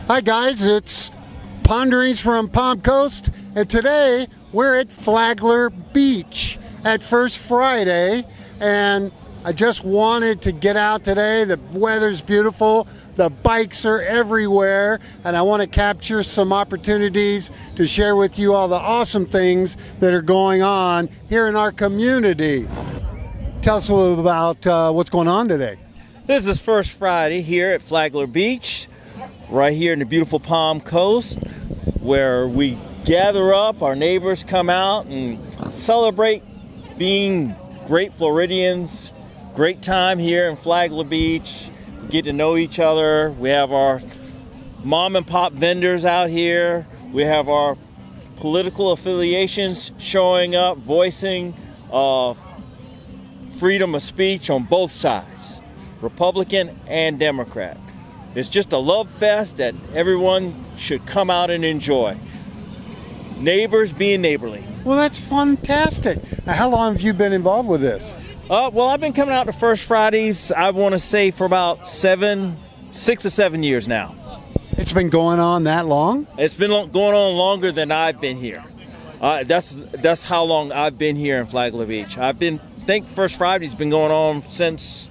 Hi guys, it's Ponderings from Palm Coast, and today we're at Flagler Beach at First Friday, and I just wanted to get out today. The weather's beautiful, the bikes are everywhere, and I want to capture some opportunities to share with you all the awesome things that are going on here in our community. Tell us a little about what's going on today. This is First Friday here at Flagler Beach, right here in the beautiful Palm Coast, where we gather up, our neighbors come out and celebrate being great Floridians. Great time here in Flagler Beach. We get to know each other. We have our mom and pop vendors out here. We have our political affiliations showing up, voicing freedom of speech on both sides, Republican and Democrat. It's just a love fest that everyone should come out and enjoy. Neighbors being neighborly. Well, that's fantastic. Now, how long have you been involved with this? Well, I've been coming out to First Fridays, I want to say, for about 6 or 7 years now. It's been going on that long? It's been going on longer than I've been here. That's how long I've been here in Flagler Beach. I think First Friday's been going on since,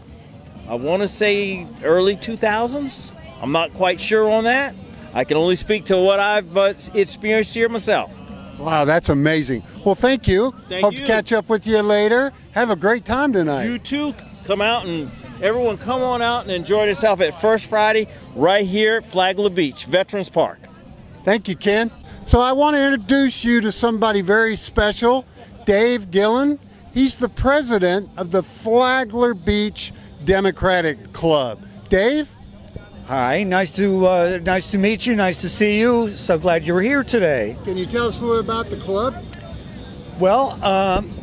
I want to say, early 2000s. I'm not quite sure on that. I can only speak to what I've experienced here myself. Wow, that's amazing. Well, thank you. Hope to catch up with you later. Have a great time tonight. You too. Come out and everyone come on out and enjoy yourself at First Friday right here at Flagler Beach, Veterans Park. Thank you, Ken. So I want to introduce you to somebody very special, Dave Gillon. He's the president of the Flagler Beach Democratic Club. Dave? Hi, nice to meet you. Nice to see you. So glad you're here today. Can you tell us a little about the club? Well,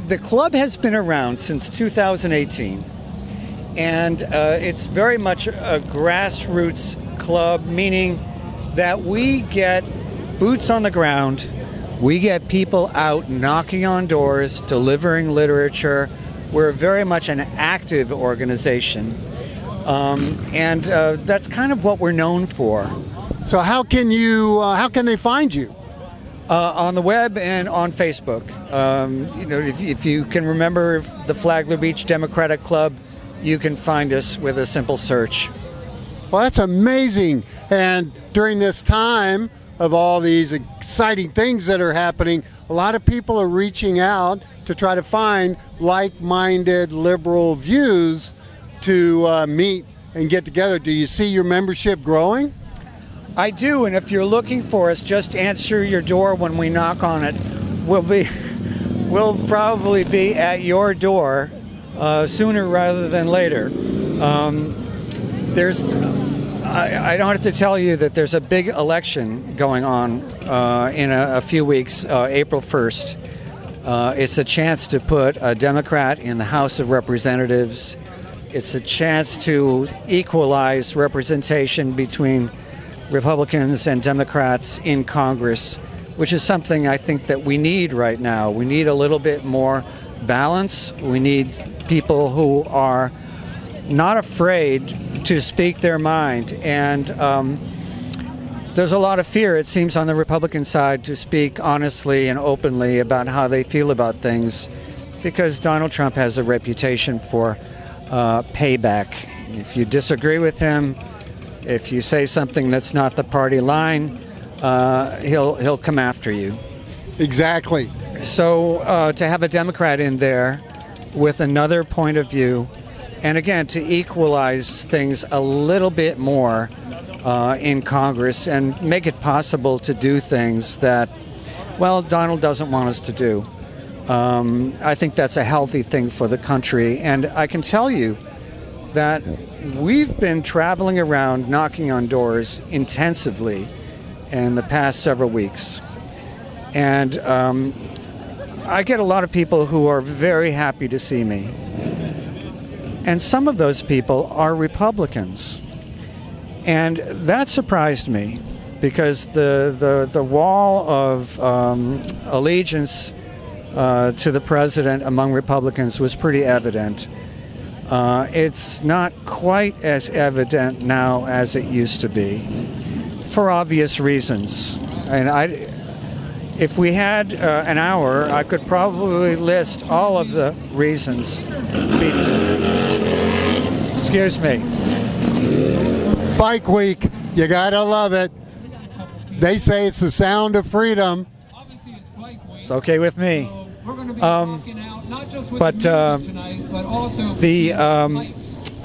the club has been around since 2018, and it's very much a grassroots club, meaning that we get boots on the ground. We get people out knocking on doors, delivering literature. We're very much an active organization. And that's kind of what we're known for. So how can they find you? On the web and on Facebook. If you can remember the Flagler Beach Democratic Club, you can find us with a simple search. Well, that's amazing. And during this time of all these exciting things that are happening, a lot of people are reaching out to try to find like-minded liberal views to meet and get together. Do you see your membership growing? I do, and if you're looking for us, just answer your door when we knock on it. We'll probably be at your door sooner rather than later. I don't have to tell you that there's a big election going on in a few weeks, April 1st. It's a chance to put a Democrat in the House of Representatives. It's a chance to equalize representation between Republicans and Democrats in Congress, which is something I think that we need right now. We need a little bit more balance. We need people who are not afraid to speak their mind. And there's a lot of fear, it seems, on the Republican side to speak honestly and openly about how they feel about things, because Donald Trump has a reputation for payback. If you disagree with him, if you say something that's not the party line, he'll come after you. Exactly. So to have a Democrat in there with another point of view, and again to equalize things a little bit more in Congress and make it possible to do things that, well, Donald doesn't want us to do. I think that's a healthy thing for the country. And I can tell you that we've been traveling around knocking on doors intensively in the past several weeks. And I get a lot of people who are very happy to see me. And some of those people are Republicans. And that surprised me, because the wall of allegiance to the president among Republicans was pretty evident. It's not quite as evident now as it used to be. for obvious reasons. And if we had an hour, I could probably list all of the reasons. Excuse me. Bike week, you gotta love it. They say it's the sound of freedom. It's okay with me.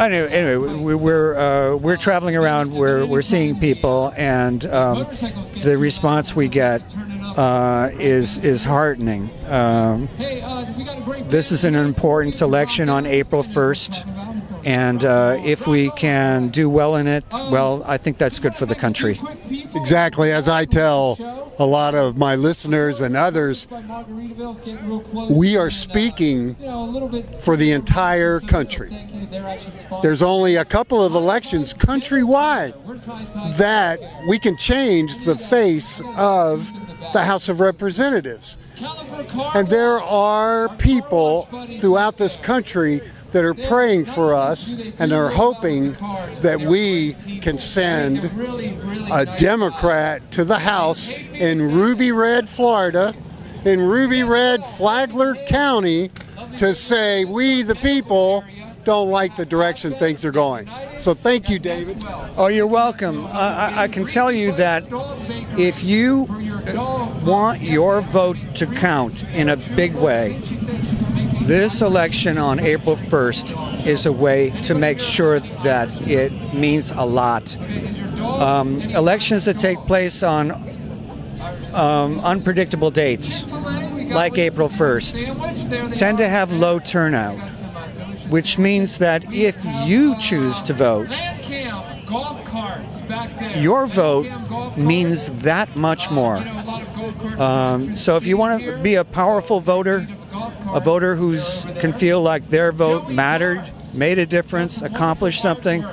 Anyway, we're traveling around. We're seeing people, and the response we get is heartening. This is an important election on April 1st, and if we can do well in it, well, I think that's good for the country. Exactly, as I tell a lot of my listeners and others, we are speaking for the entire country. There's only a couple of elections countrywide that we can change the face of the House of Representatives. And there are people throughout this country that are praying for us and are hoping that we can send a Democrat to the House in Ruby Red, Florida, in Ruby Red, Flagler County, to say we, the people, don't like the direction things are going. So thank you, David. Oh, you're welcome. I can tell you that if you want your vote to count in a big way, this election on April 1st is a way to make sure that it means a lot. Elections that take place on unpredictable dates, like April 1st, tend to have low turnout, which means that if you choose to vote, your vote means that much more. So if you want to be a powerful voter, a voter who can feel like their vote mattered, made a difference, accomplished something,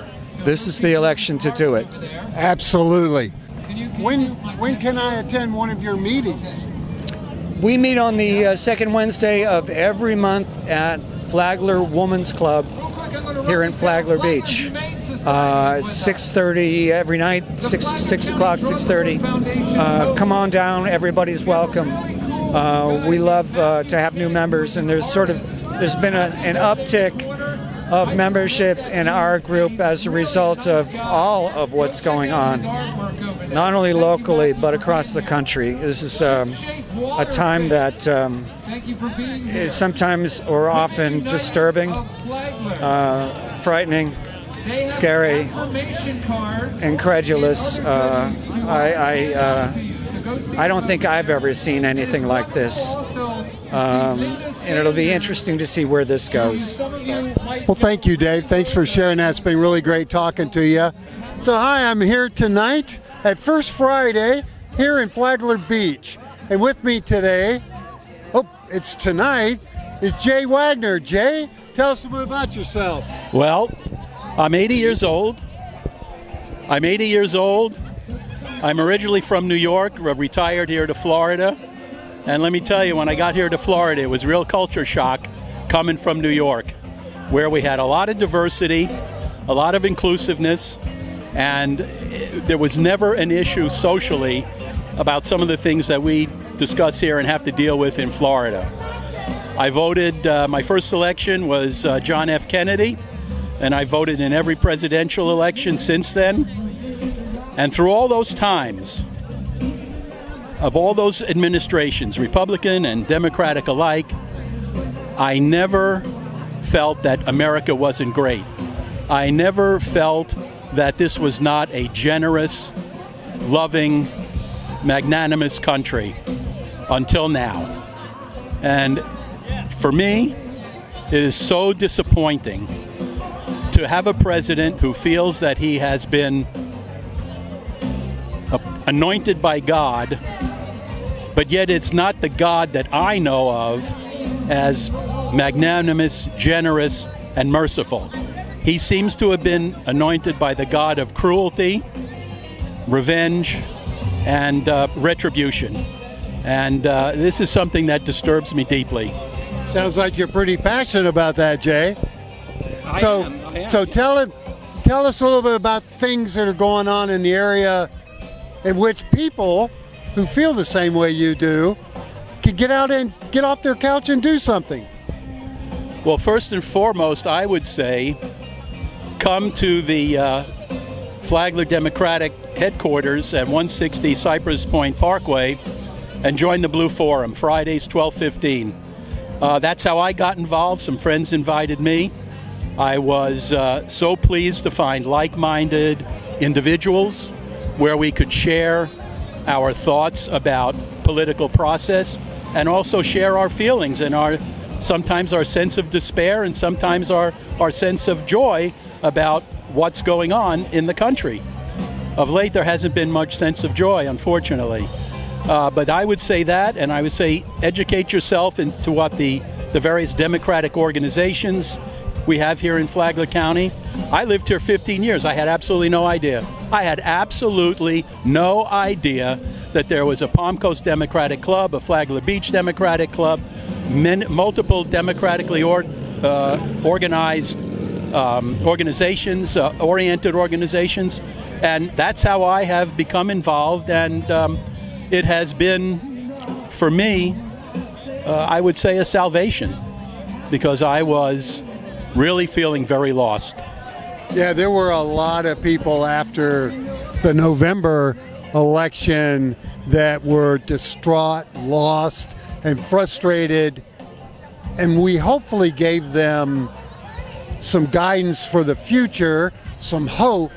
this is the election to do it. Absolutely. When can I attend one of your meetings? We meet on the second Wednesday of every month at Flagler Women's Club here in Flagler Beach. 6:30 every night, 6 o'clock, 6:30. Come on down, everybody's welcome. We love to have new members, and there's been an uptick of membership in our group as a result of all of what's going on, not only locally but across the country. This is a time that is sometimes or often disturbing, frightening, scary, incredulous. I don't think I've ever seen anything like this. And it'll be interesting to see where this goes. Well, thank you, Dave. Thanks for sharing that. It's been really great talking to you. So, hi, I'm here tonight at First Friday here in Flagler Beach. And with me today, it's tonight, is Jay Wagner. Jay, tell us a bit about yourself. Well, I'm 80 years old. I'm originally from New York, retired here to Florida. And let me tell you, when I got here to Florida, it was real culture shock coming from New York, where we had a lot of diversity, a lot of inclusiveness, and there was never an issue socially about some of the things that we discuss here and have to deal with in Florida. I voted, my first election was John F. Kennedy, and I voted in every presidential election since then. And through all those times, of all those administrations, Republican and Democratic alike, I never felt that America wasn't great. I never felt that this was not a generous, loving, magnanimous country until now. And for me, it is so disappointing to have a president who feels that he has been anointed by God, but yet it's not the God that I know of as magnanimous, generous, and merciful. He seems to have been anointed by the God of cruelty, revenge, and retribution. And this is something that disturbs me deeply. Sounds like you're pretty passionate about that, Jay. I am. So tell us a little bit about things that are going on in the area in which people who feel the same way you do can get out and get off their couch and do something? Well, first and foremost, I would say come to the Flagler Democratic headquarters at 160 Cypress Point Parkway and join the Blue Forum, Fridays, 12:15. That's how I got involved. Some friends invited me. I was so pleased to find like-minded individuals where we could share our thoughts about political process and also share our feelings and sometimes our sense of despair and sometimes our sense of joy about what's going on in the country. Of late, there hasn't been much sense of joy, unfortunately. But I would say that, and I would say educate yourself into what the various democratic organizations we have here in Flagler County. I lived here 15 years. I had absolutely no idea. I had absolutely no idea that there was a Palm Coast Democratic Club, a Flagler Beach Democratic Club, multiple democratically organized oriented organizations. And that's how I have become involved. And it has been, for me, I would say a salvation, because I was really feeling very lost. Yeah, there were a lot of people after the November election that were distraught, lost, and frustrated, and we hopefully gave them some guidance for the future, some hope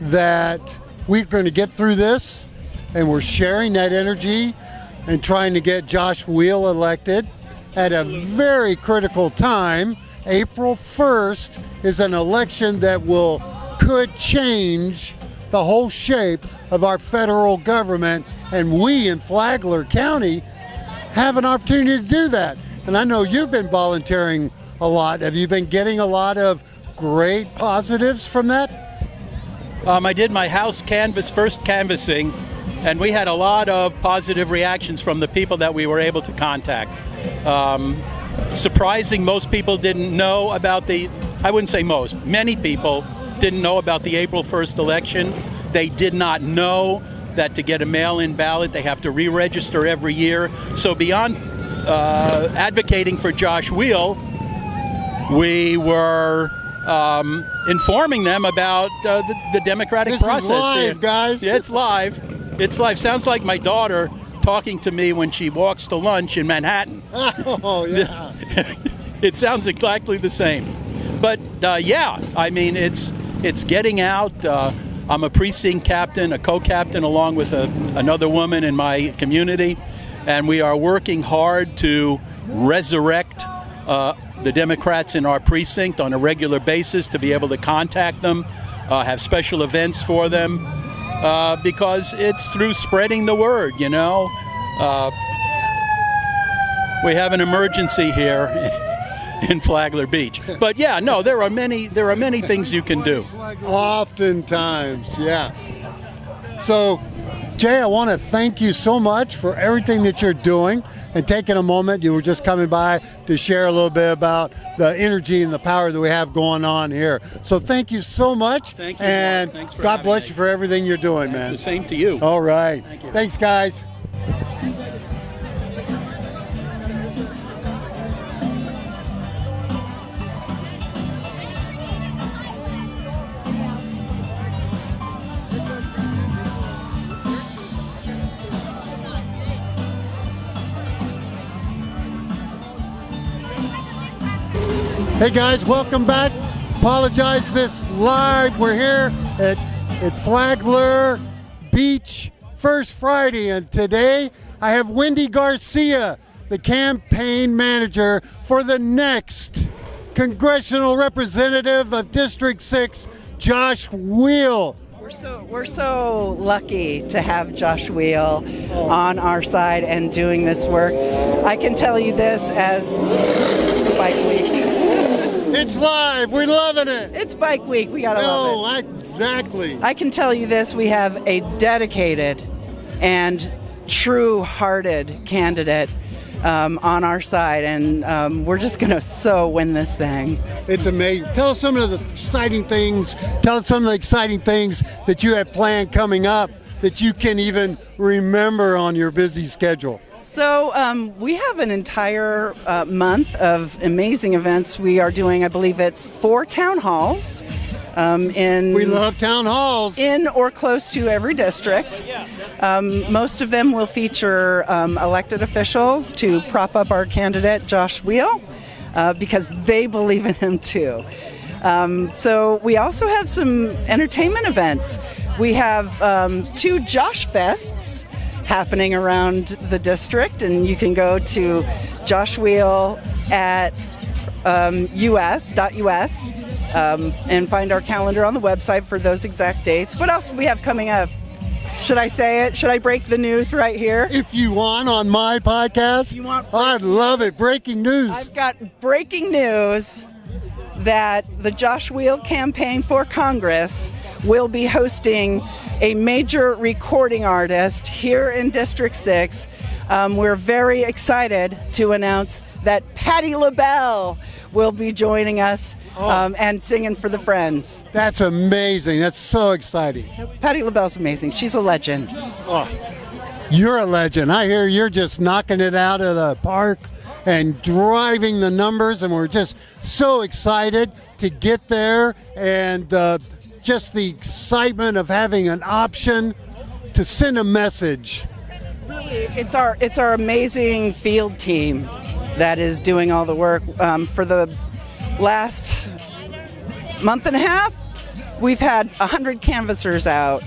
that we're going to get through this, and we're sharing that energy and trying to get Josh Weil elected at a very critical time. April 1st is an election that could change the whole shape of our federal government, and we in Flagler County have an opportunity to do that. And I know you've been volunteering a lot. Have you been getting a lot of great positives from that? I did my house first canvassing, and we had a lot of positive reactions from the people that we were able to contact. Surprising, most people didn't know about I wouldn't say most, many people didn't know about the April 1st election. They did not know that to get a mail-in ballot, they have to re-register every year. So beyond advocating for Josh Weil, we were informing them about the democratic process. This is live, guys. Yeah, it's live. It's live. Sounds like my daughter talking to me when she walks to lunch in Manhattan. Oh, yeah. It sounds exactly the same. But yeah, I mean, it's getting out. I'm a precinct captain, a co-captain, along with another woman in my community, and we are working hard to resurrect the Democrats in our precinct on a regular basis, to be able to contact them, have special events for them, because it's through spreading the word, you know. We have an emergency here in Flagler Beach. But yeah, no, there are many things you can do. Oftentimes, yeah. So, Jay, I want to thank you so much for everything that you're doing and taking a moment. You were just coming by to share a little bit about the energy and the power that we have going on here. So thank you so much. Thank you. And Thanks for God bless me. you for everything you're doing, man. The same to you. All right. Thank you. Thanks, guys. Hey guys, welcome back. Apologize this live. We're here at Flagler Beach First Friday, and today I have Wendy Garcia, the campaign manager for the next congressional representative of District 6, Josh Weil. We're so lucky to have Josh Weil on our side and doing this work. I can tell you this as Bike Week. It's live. We're loving it. It's Bike Week. We gotta love it. Exactly. I can tell you this: we have a dedicated and true-hearted candidate on our side, and we're just gonna win this thing. It's amazing. Tell us some of the exciting things. Tell us some of the exciting things that you have planned coming up that you can even remember on your busy schedule? So we have an entire month of amazing events. We are doing, I believe it's 4 town halls. We love town halls. In or close to every district. Most of them will feature elected officials to prop up our candidate, Josh Weil, because they believe in him too. So we also have some entertainment events. We have 2 Josh Fests happening around the district, and you can go to Josh Weil at us.us and find our calendar on the website for those exact dates. What else do we have coming up? Should I say it? Should I break the news right here? If you want, on my podcast. You want I'd love it. Breaking news. I've got breaking news that the Josh Weil campaign for Congress will be hosting a major recording artist here in District 6. We're very excited to announce that Patti LaBelle will be joining us and singing for the Friends. That's amazing. That's so exciting. Patti LaBelle's amazing. She's a legend. Oh, you're a legend. I hear you're just knocking it out of the park and driving the numbers, and we're just so excited to get there, and just the excitement of having an option to send a message. Really, it's our amazing field team that is doing all the work. For the last month and a half, we've had 100 canvassers out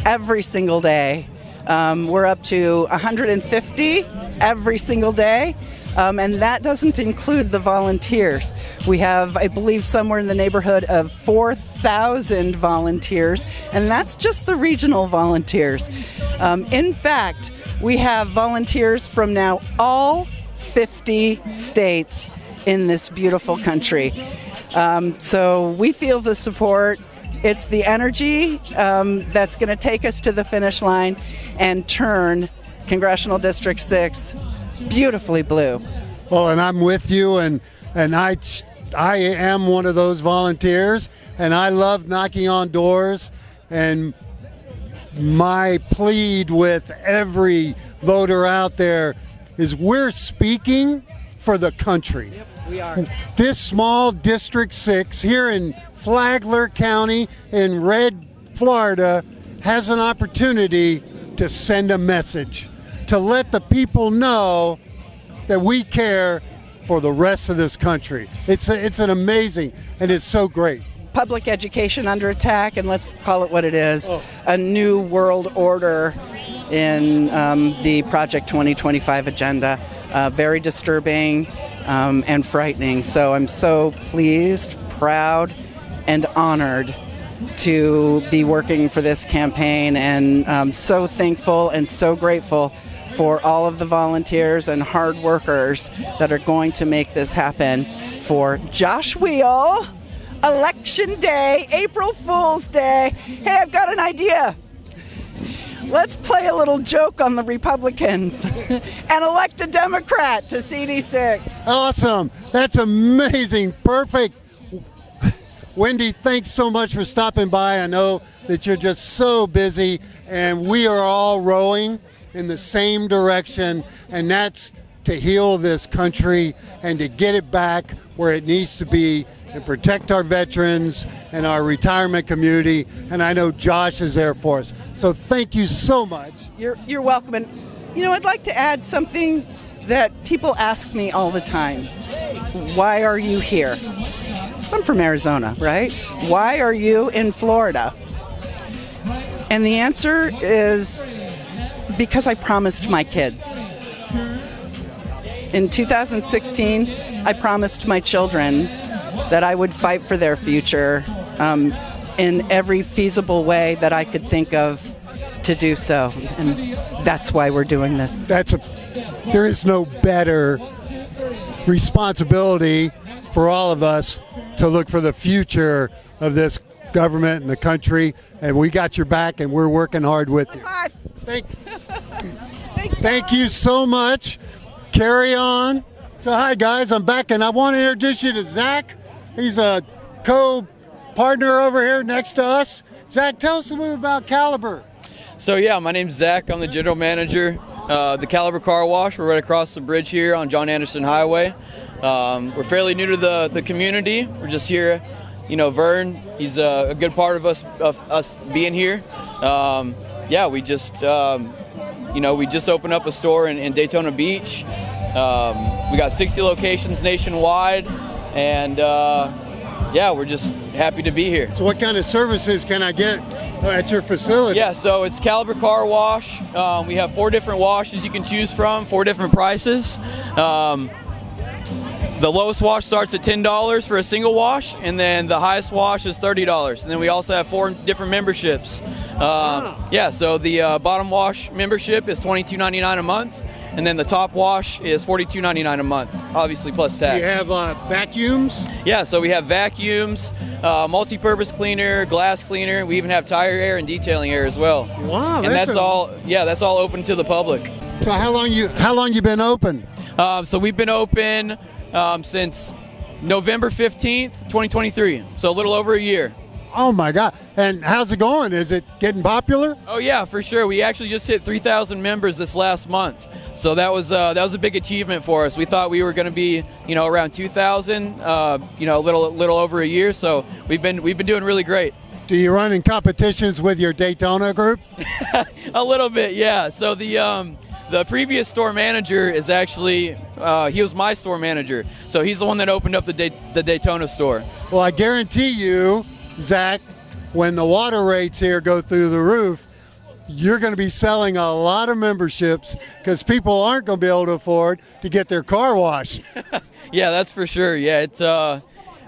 every single day. We're up to 150 every single day. And that doesn't include the volunteers. We have, I believe, somewhere in the neighborhood of 4,000 volunteers, and that's just the regional volunteers. In fact, we have volunteers from now all 50 states in this beautiful country. So we feel the support. It's the energy that's going to take us to the finish line and turn Congressional District 6 beautifully blue. Well, and I'm with you, and I am one of those volunteers, and I love knocking on doors, and my plead with every voter out there is we're speaking for the country. Yep, we are. This small District 6 here in Flagler County in Red, Florida, has an opportunity to send a message, to let the people know that we care for the rest of this country. It's an amazing, and it's so great. Public education under attack, and let's call it what it is, a new world order in the Project 2025 agenda. Very disturbing and frightening. So I'm so pleased, proud, and honored to be working for this campaign, and so thankful and so grateful for all of the volunteers and hard workers that are going to make this happen for Josh Weil, Election Day, April Fool's Day. Hey, I've got an idea. Let's play a little joke on the Republicans and elect a Democrat to CD6. Awesome. That's amazing. Perfect. Wendy, thanks so much for stopping by. I know that you're just so busy, and we are all rowing in the same direction, and that's to heal this country and to get it back where it needs to be and protect our veterans and our retirement community. And I know Josh is there for us. So thank you so much. You're welcome. And I'd like to add something that people ask me all the time. Why are you here? So I'm from Arizona, right? Why are you in Florida? And the answer is because I promised my kids. In 2016, I promised my children that I would fight for their future in every feasible way that I could think of to do so. And that's why we're doing this. There is no better responsibility for all of us to look for the future of this government and the country. And we got your back, and we're working hard with you. Thank you so much. Carry on. So hi guys, I'm back, and I want to introduce you to Zach. He's a co-partner over here next to us. Zach, tell us a little about Caliber. So yeah, my name's Zach. I'm the general manager. The Caliber Car Wash. We're right across the bridge here on John Anderson Highway. We're fairly new to the community. We're just here. Vern, he's a good part of us being here. Yeah, we just opened up a store in Daytona Beach. We got 60 locations nationwide, and yeah, we're just happy to be here. So what kind of services can I get at your facility? Yeah, so it's Caliber Car Wash. We have 4 different washes you can choose from, 4 different prices. The lowest wash starts at $10 for a single wash, and then the highest wash is $30. And then we also have 4 different memberships. Yeah, so the bottom wash membership is $22.99 a month, and then the top wash is $42.99 a month, obviously plus tax. You have vacuums? Yeah, so we have vacuums, multi-purpose cleaner, glass cleaner. We even have tire air and detailing air as well. Wow, and that's all. Yeah, that's all open to the public. So how long you been open? So we've been open since November 15th, 2023. So a little over a year. Oh my God! And how's it going? Is it getting popular? Oh yeah, for sure. We actually just hit 3,000 members this last month. So that was a big achievement for us. We thought we were going to be, around 2,000, a little over a year. So we've been doing really great. Do you run in competitions with your Daytona group? A little bit, yeah. So the previous store manager is actually he was my store manager. So he's the one that opened up the Daytona store. Well, I guarantee you, Zach, when the water rates here go through the roof, you're going to be selling a lot of memberships because people aren't going to be able to afford to get their car washed. Yeah, that's for sure. Yeah, it's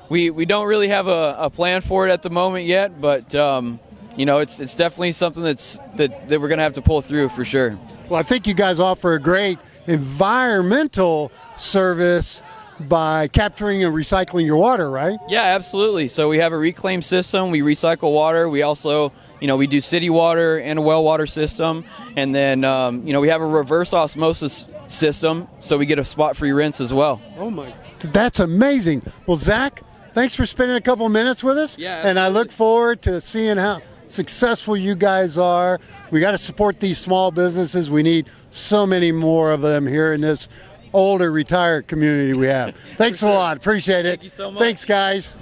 we don't really have a plan for it at the moment yet, but it's definitely something that we're going to have to pull through for sure. Well, I think you guys offer a great environmental service by capturing and recycling your water, right? Yeah, absolutely. So we have a reclaim system. We recycle water. We also, we do city water and a well water system. And then, we have a reverse osmosis system, so we get a spot-free rinse as well. Oh, my. That's amazing. Well, Zach, thanks for spending a couple minutes with us. Yeah, and I look forward to seeing how successful you guys are. We got to support these small businesses. We need so many more of them here in this older retired community we have. Thanks a lot. Appreciate it. Thank you so much. Thanks, guys.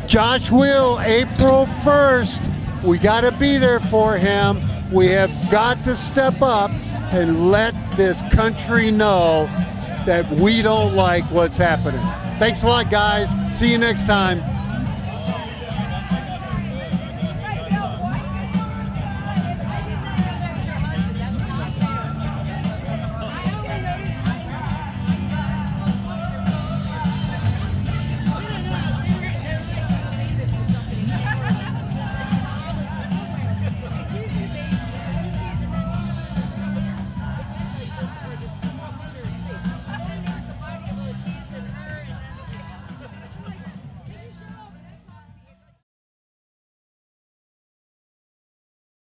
Josh Will, April 1st. We got to be there for him. We have got to step up and let this country know that we don't like what's happening. Thanks a lot, guys. See you next time.